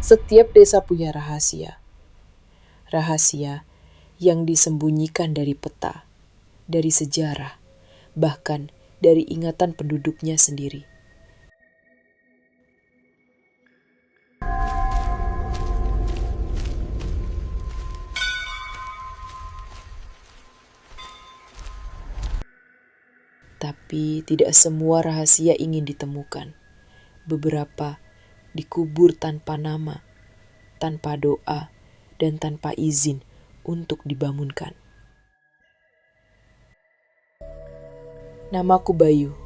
Setiap desa punya rahasia. Rahasia yang disembunyikan dari peta, dari sejarah, bahkan dari ingatan penduduknya sendiri. Tapi tidak semua rahasia ingin ditemukan. Beberapa dikubur tanpa nama, tanpa doa, dan tanpa izin untuk dibangunkan. Namaku Bayu,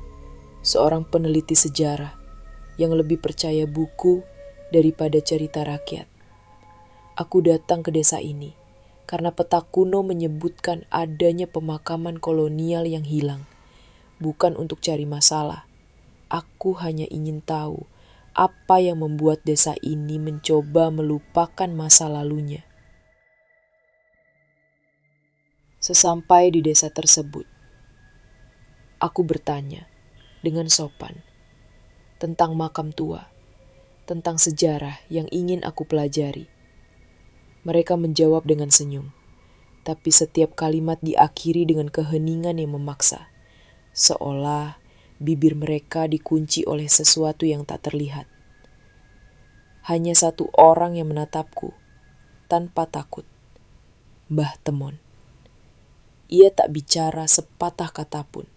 seorang peneliti sejarah yang lebih percaya buku daripada cerita rakyat. Aku datang ke desa ini karena peta kuno menyebutkan adanya pemakaman kolonial yang hilang. Bukan untuk cari masalah. Aku hanya ingin tahu apa yang membuat desa ini mencoba melupakan masa lalunya. Sesampai di desa tersebut, aku bertanya dengan sopan tentang makam tua, tentang sejarah yang ingin aku pelajari. Mereka menjawab dengan senyum, tapi setiap kalimat diakhiri dengan keheningan yang memaksa, seolah bibir mereka dikunci oleh sesuatu yang tak terlihat. Hanya satu orang yang menatapku tanpa takut, Mbah Temon. Ia tak bicara sepatah kata pun,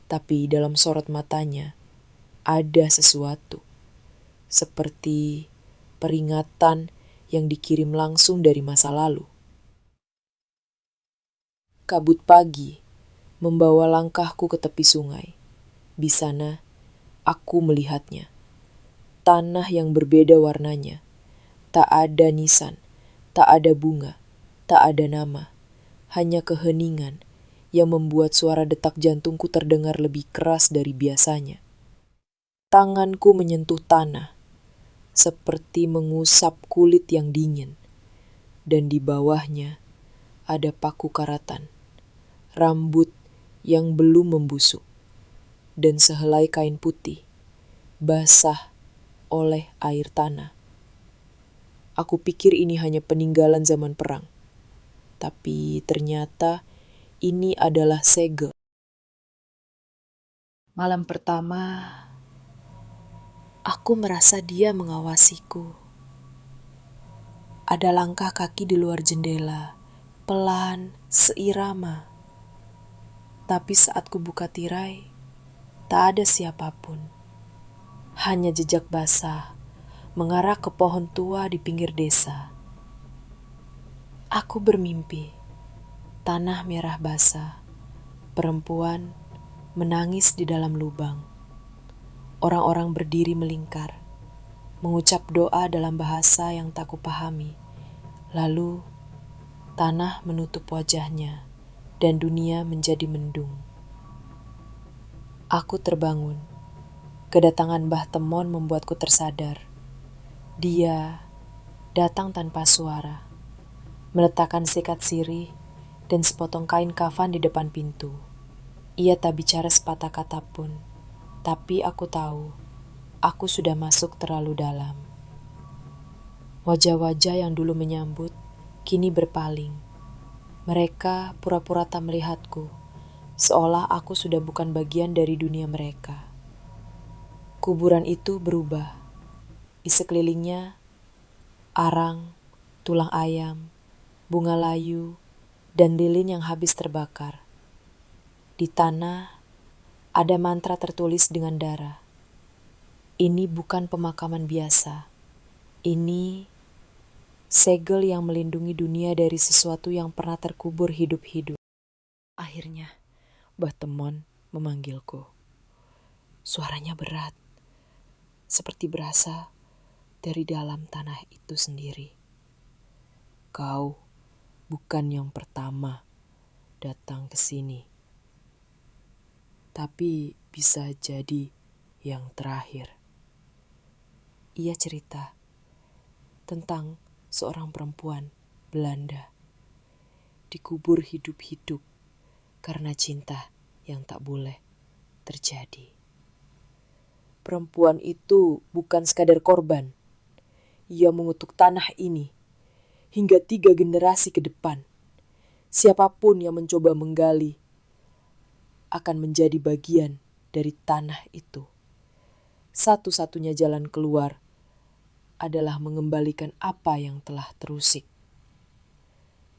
tapi dalam sorot matanya ada sesuatu, seperti peringatan yang dikirim langsung dari masa lalu. Kabut pagi membawa langkahku ke tepi sungai. Di sana, aku melihatnya. Tanah yang berbeda warnanya. Tak ada nisan, tak ada bunga, tak ada nama. Hanya keheningan yang membuat suara detak jantungku terdengar lebih keras dari biasanya. Tanganku menyentuh tanah, seperti mengusap kulit yang dingin. Dan di bawahnya ada paku karatan, rambut yang belum membusuk, dan sehelai kain putih, basah oleh air tanah. Aku pikir ini hanya peninggalan zaman perang, tapi ternyata ini adalah segel. Malam pertama, aku merasa dia mengawasiku. Ada langkah kaki di luar jendela, pelan, seirama. Tapi saat ku buka tirai, tak ada siapapun. Hanya jejak basah mengarah ke pohon tua di pinggir desa. Aku bermimpi, tanah merah basah, perempuan menangis di dalam lubang. Orang-orang berdiri melingkar, mengucap doa dalam bahasa yang tak kupahami. Lalu, tanah menutup wajahnya dan dunia menjadi mendung. Aku terbangun. Kedatangan Mbah Temon membuatku tersadar. Dia datang tanpa suara, meletakkan sikat sirih dan sepotong kain kafan di depan pintu. Ia tak bicara sepatah kata pun, tapi aku tahu aku sudah masuk terlalu dalam. Wajah-wajah yang dulu menyambut kini berpaling. Mereka pura-pura tak melihatku, seolah aku sudah bukan bagian dari dunia mereka. Kuburan itu berubah. Di sekelilingnya, arang, tulang ayam, bunga layu, dan lilin yang habis terbakar. Di tanah, ada mantra tertulis dengan darah. Ini bukan pemakaman biasa. Ini segel yang melindungi dunia dari sesuatu yang pernah terkubur hidup-hidup. Akhirnya, Mbah Temon memanggilku. Suaranya berat, seperti berasa dari dalam tanah itu sendiri. Kau bukan yang pertama datang ke sini, tapi bisa jadi yang terakhir. Ia cerita tentang seorang perempuan Belanda dikubur hidup-hidup karena cinta yang tak boleh terjadi. Perempuan itu bukan sekadar korban. Ia mengutuk tanah ini hingga 3 generasi ke depan. Siapapun yang mencoba menggali akan menjadi bagian dari tanah itu. Satu-satunya jalan keluar adalah mengembalikan apa yang telah terusik.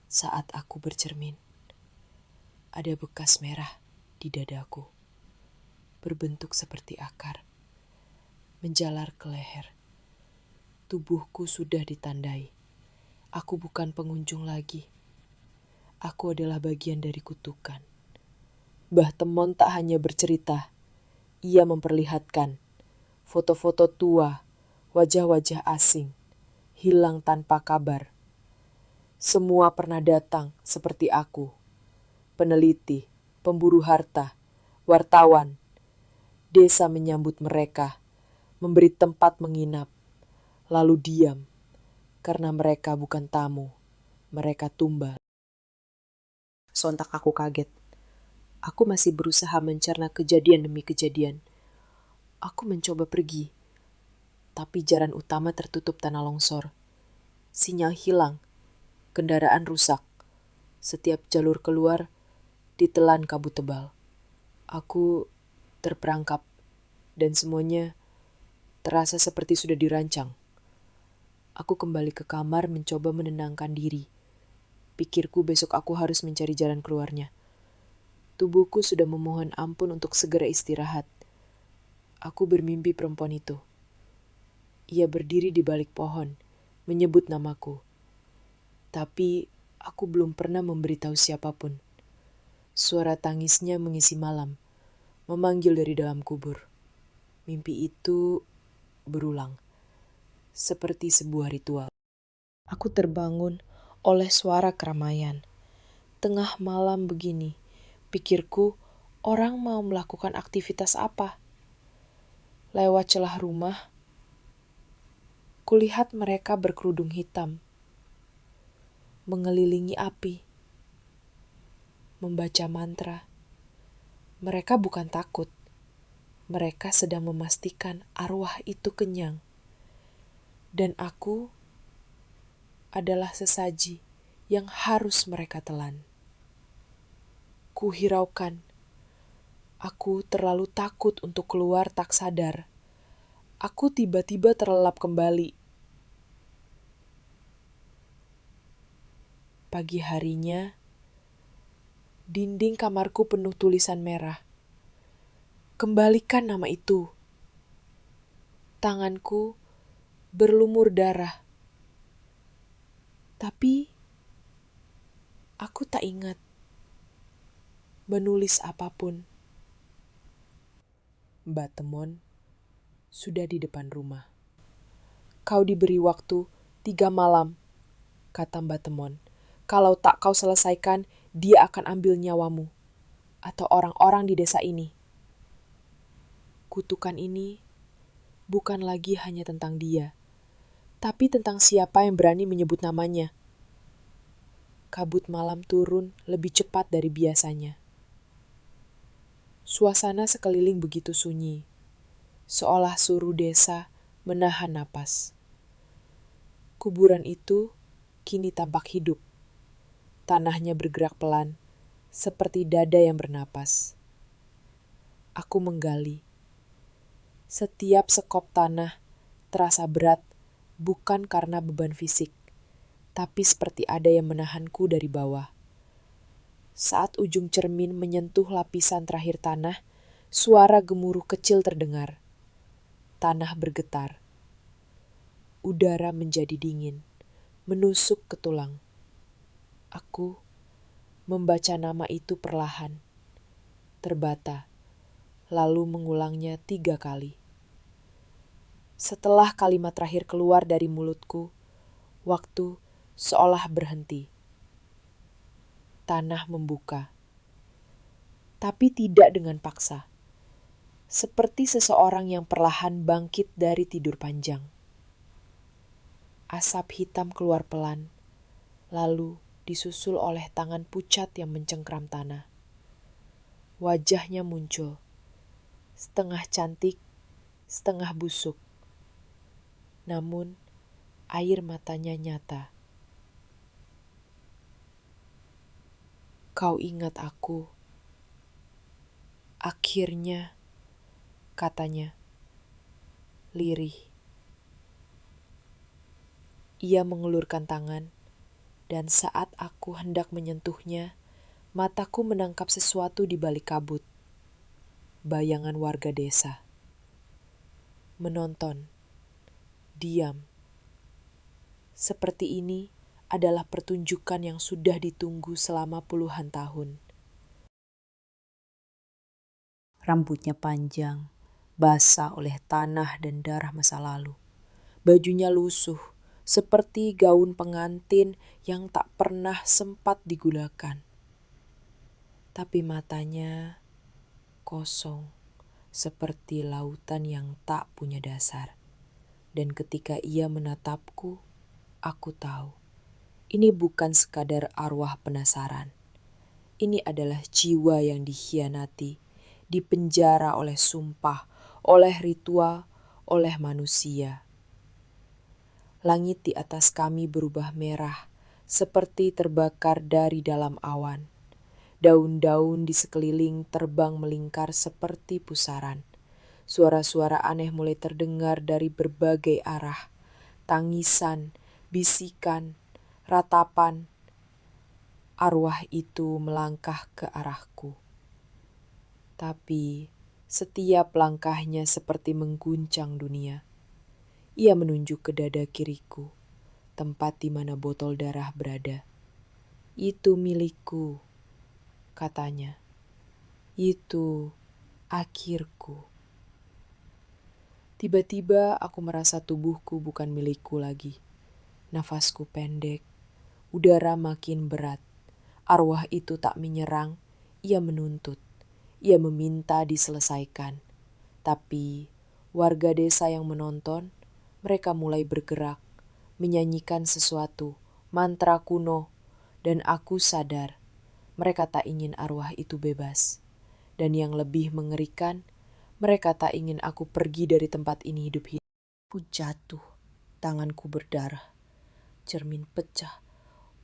Saat aku bercermin, ada bekas merah di dadaku, berbentuk seperti akar, menjalar ke leher. Tubuhku sudah ditandai. Aku bukan pengunjung lagi. Aku adalah bagian dari kutukan. Mbah Temon tak hanya bercerita, ia memperlihatkan foto-foto tua, wajah-wajah asing, hilang tanpa kabar. Semua pernah datang seperti aku, peneliti, pemburu harta, wartawan. Desa menyambut mereka, memberi tempat menginap, lalu diam, karena mereka bukan tamu, mereka tumbal. Sontak aku kaget. Aku masih berusaha mencerna kejadian demi kejadian. Aku mencoba pergi, tapi jalan utama tertutup tanah longsor. Sinyal hilang, kendaraan rusak. Setiap jalur keluar ditelan kabut tebal. Aku terperangkap dan semuanya terasa seperti sudah dirancang. Aku kembali ke kamar mencoba menenangkan diri. Pikirku besok aku harus mencari jalan keluarnya. Tubuhku sudah memohon ampun untuk segera istirahat. Aku bermimpi perempuan itu. Ia berdiri di balik pohon, menyebut namaku. Tapi aku belum pernah memberitahu siapapun. Suara tangisnya mengisi malam, memanggil dari dalam kubur. Mimpi itu berulang, seperti sebuah ritual. Aku terbangun oleh suara keramaian. Tengah malam begini, pikirku, orang mau melakukan aktivitas apa? Lewat celah rumah, kulihat mereka berkerudung hitam, mengelilingi api, membaca mantra. Mereka bukan takut, mereka sedang memastikan arwah itu kenyang. Dan aku adalah sesaji yang harus mereka telan. Kuhiraukan, aku terlalu takut untuk keluar tak sadar. Aku tiba-tiba terlelap kembali. Pagi harinya, dinding kamarku penuh tulisan merah. Kembalikan nama itu. Tanganku berlumur darah. Tapi aku tak ingat menulis apapun. Mbak Temon sudah di depan rumah. Kau diberi waktu 3 malam, kata Mbak Temon. Kalau tak kau selesaikan, dia akan ambil nyawamu atau orang-orang di desa ini. Kutukan ini bukan lagi hanya tentang dia, tapi tentang siapa yang berani menyebut namanya. Kabut malam turun lebih cepat dari biasanya. Suasana sekeliling begitu sunyi, seolah suruh desa menahan napas. Kuburan itu kini tampak hidup. Tanahnya bergerak pelan, seperti dada yang bernapas. Aku menggali. Setiap sekop tanah terasa berat, bukan karena beban fisik, tapi seperti ada yang menahanku dari bawah. Saat ujung cermin menyentuh lapisan terakhir tanah, suara gemuruh kecil terdengar. Tanah bergetar. Udara menjadi dingin, menusuk ke tulang. Aku membaca nama itu perlahan, terbata, lalu mengulangnya 3 kali. Setelah kalimat terakhir keluar dari mulutku, waktu seolah berhenti. Tanah membuka, tapi tidak dengan paksa. Seperti seseorang yang perlahan bangkit dari tidur panjang. Asap hitam keluar pelan, lalu disusul oleh tangan pucat yang mencengkram tanah. Wajahnya muncul, setengah cantik, setengah busuk. Namun, Air matanya nyata. Kau ingat aku. Akhirnya, katanya, lirih. Ia mengulurkan tangan, dan saat aku hendak menyentuhnya, mataku menangkap sesuatu di balik kabut. Bayangan warga desa. Menonton. Diam. Seperti ini adalah pertunjukan yang sudah ditunggu selama puluhan tahun. Rambutnya panjang, basah oleh tanah dan darah masa lalu. Bajunya lusuh, seperti gaun pengantin yang tak pernah sempat digunakan. Tapi matanya kosong, seperti lautan yang tak punya dasar. Dan ketika ia menatapku, aku tahu, ini bukan sekadar arwah penasaran. Ini adalah jiwa yang dikhianati, dipenjara oleh sumpah, oleh ritual, oleh manusia. Langit di atas kami berubah merah, seperti terbakar dari dalam awan. Daun-daun di sekeliling terbang melingkar seperti pusaran. Suara-suara aneh mulai terdengar dari berbagai arah. Tangisan, bisikan, ratapan. Arwah itu melangkah ke arahku. Tapi setiap langkahnya seperti mengguncang dunia. Ia menunjuk ke dada kiriku, tempat di mana botol darah berada. Itu milikku, katanya. Itu akhirku. Tiba-tiba aku merasa tubuhku bukan milikku lagi. Nafasku pendek, udara makin berat. Arwah itu tak menyerang, ia menuntut. Ia meminta diselesaikan. Tapi warga desa yang menonton, mereka mulai bergerak, menyanyikan sesuatu, mantra kuno, dan aku sadar mereka tak ingin arwah itu bebas. Dan yang lebih mengerikan, mereka tak ingin aku pergi dari tempat ini hidup-hidup. Aku jatuh, tanganku berdarah, cermin pecah,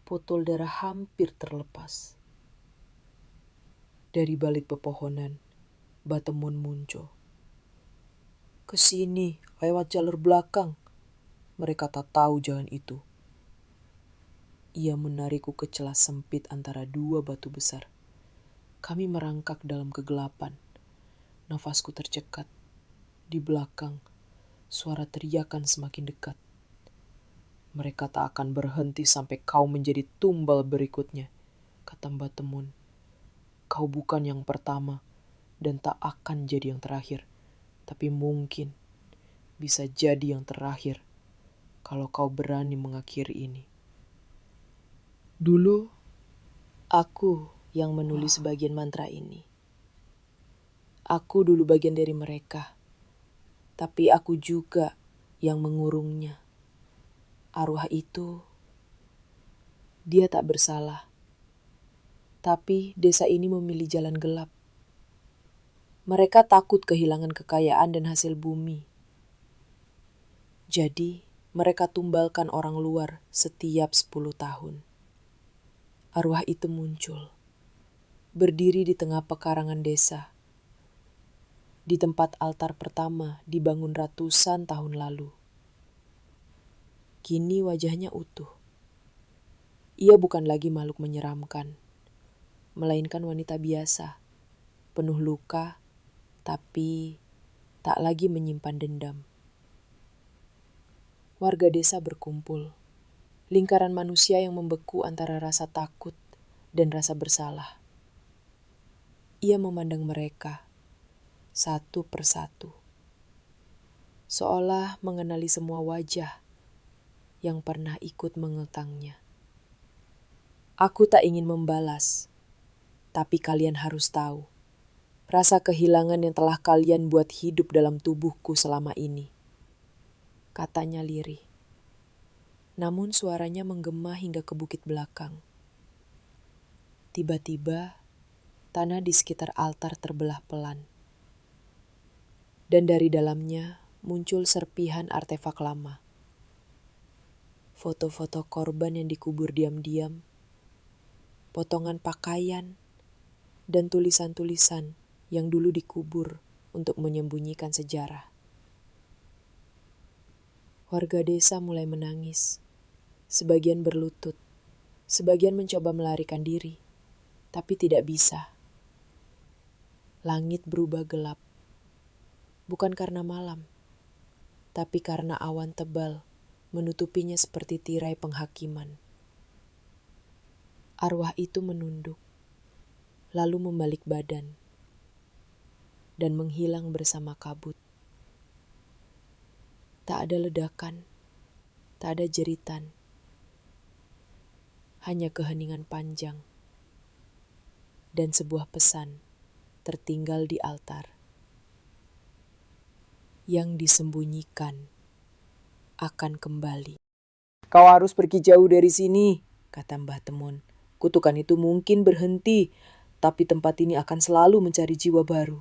botol darah hampir terlepas. Dari balik pepohonan, Batemon muncul. Kesini, lewat jalur belakang. Mereka tak tahu jalan itu. Ia menarikku ke celah sempit antara dua batu besar. Kami merangkak dalam kegelapan. Nafasku tercekat. Di belakang, suara teriakan semakin dekat. Mereka tak akan berhenti sampai kau menjadi tumbal berikutnya, kata Mbak Temun. Kau bukan yang pertama dan tak akan jadi yang terakhir. Tapi mungkin bisa jadi yang terakhir kalau kau berani mengakhiri ini. Dulu, aku yang menulis bagian mantra ini. Aku dulu bagian dari mereka, tapi aku juga yang mengurungnya. Arwah itu, dia tak bersalah. Tapi desa ini memilih jalan gelap. Mereka takut kehilangan kekayaan dan hasil bumi. Jadi, mereka tumbalkan orang luar setiap 10 tahun. Arwah itu muncul, berdiri di tengah pekarangan desa. Di tempat altar pertama dibangun ratusan tahun lalu. Kini wajahnya utuh. Ia bukan lagi makhluk menyeramkan, melainkan wanita biasa, penuh luka, tapi tak lagi menyimpan dendam. Warga desa berkumpul, lingkaran manusia yang membeku antara rasa takut dan rasa bersalah. Ia memandang mereka, satu persatu, seolah mengenali semua wajah yang pernah ikut mengutangnya. Aku tak ingin membalas, tapi kalian harus tahu, rasa kehilangan yang telah kalian buat hidup dalam tubuhku selama ini, katanya lirih. Namun suaranya menggema hingga ke bukit belakang. Tiba-tiba, tanah di sekitar altar terbelah pelan. Dan dari dalamnya muncul serpihan artefak lama. foto-foto korban yang dikubur diam-diam, potongan pakaian, dan tulisan-tulisan yang dulu dikubur untuk menyembunyikan sejarah. Warga desa mulai menangis, sebagian berlutut, sebagian mencoba melarikan diri, tapi tidak bisa. Langit berubah gelap, bukan karena malam, tapi karena awan tebal menutupinya seperti tirai penghakiman. Arwah itu menunduk, lalu membalik badan, dan menghilang bersama kabut. Tak ada ledakan, tak ada jeritan, hanya keheningan panjang, dan sebuah pesan tertinggal di altar. Yang disembunyikan akan kembali. Kau harus pergi jauh dari sini, kata Mbah Temon. Kutukan itu mungkin berhenti, tapi tempat ini akan selalu mencari jiwa baru.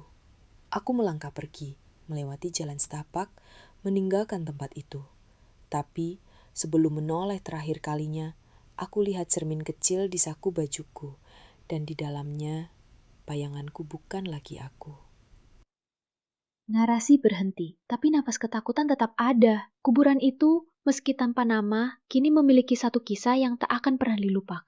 Aku melangkah pergi, melewati jalan setapak, meninggalkan tempat itu. Tapi sebelum menoleh terakhir kalinya, aku lihat cermin kecil di saku bajuku, dan di dalamnya bayanganku bukan lagi aku. Narasi berhenti, tapi napas ketakutan tetap ada. Kuburan itu, meski tanpa nama, kini memiliki satu kisah yang tak akan pernah dilupakan.